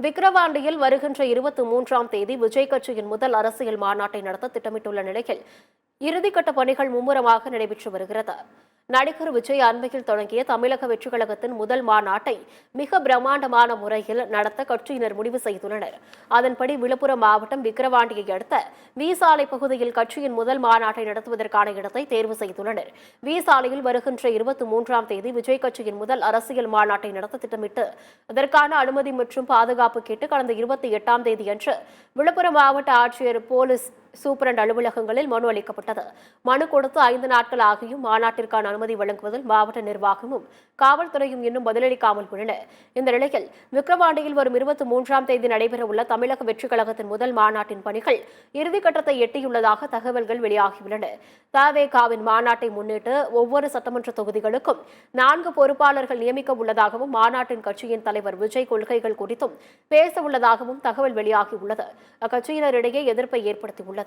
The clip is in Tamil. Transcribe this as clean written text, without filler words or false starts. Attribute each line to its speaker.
Speaker 1: விக்கிரவாண்டியில் வருகின்ற 23ஆம் தேதி விஜய் கட்சியின் முதல் அரசியல் மாநாட்டை நடத்த திட்டமிட்டுள்ள நிலையில் இறுதிக்கட்ட பணிகள் மும்முரமாக நடைபெற்று வருகிறது. நடிகர் விஜய் அண்மையில் தொடங்கிய தமிழக வெற்றிக் கழகத்தின் முதல் மாநாட்டை மிக பிரம்மாண்டமான முறையில் நடத்த கட்சியினர் முடிவு செய்துள்ளனர். அதன்படி விழுப்புரம் மாவட்டம் விக்கிரவாண்டியை அடுத்த வி சாலை பகுதியில் கட்சியின் முதல் மாநாட்டை நடத்துவதற்கான இடத்தை தேர்வு செய்துள்ளனர். வி சாலையில் வருகின்ற 23ஆம் தேதி விஜய் கட்சியின் முதல் அரசியல் மாநாட்டை நடத்த திட்டமிட்டு அதற்கான அனுமதி மற்றும் பாதுகாப்பு கேட்டு கடந்த 28ஆம் தேதியன்று விழுப்புரம் மாவட்ட ஆட்சியர் போலீஸ் சூப்பரண்ட் அலுவலகங்களில் மனு அளிக்கப்பட்டது. மனு கொடுத்து 5 நாட்கள் ஆகியும் மாநாட்டிற்கான அனுமதி வழங்குவதில் மாவட்ட நிர்வாகமும் காவல்துறையும் இன்னும் பதிலளிக்காமல் உள்ளன. இந்த நிலையில் விக்கிரவாண்டியில் வரும் 23ஆம் தேதி நடைபெறவுள்ள தமிழக வெற்றிக் கழகத்தின் முதல் மாநாட்டின் பணிகள் இறுதிக்கட்டத்தை எட்டியுள்ளதாக தகவல்கள் வெளியாகியுள்ளன. தவேகாவின் மாநாட்டை முன்னிட்டு ஒவ்வொரு சட்டமன்ற தொகுதிகளுக்கும் 4 பொறுப்பாளர்கள் நியமிக்க உள்ளதாகவும் மாநாட்டின் கட்சியின் தலைவர் விஜய் கொள்கைகள் குறித்தும் பேச உள்ளதாகவும் தகவல் வெளியாகியுள்ளது. அக்கட்சியினரிடையே எதிர்ப்பை ஏற்படுத்தியுள்ளது.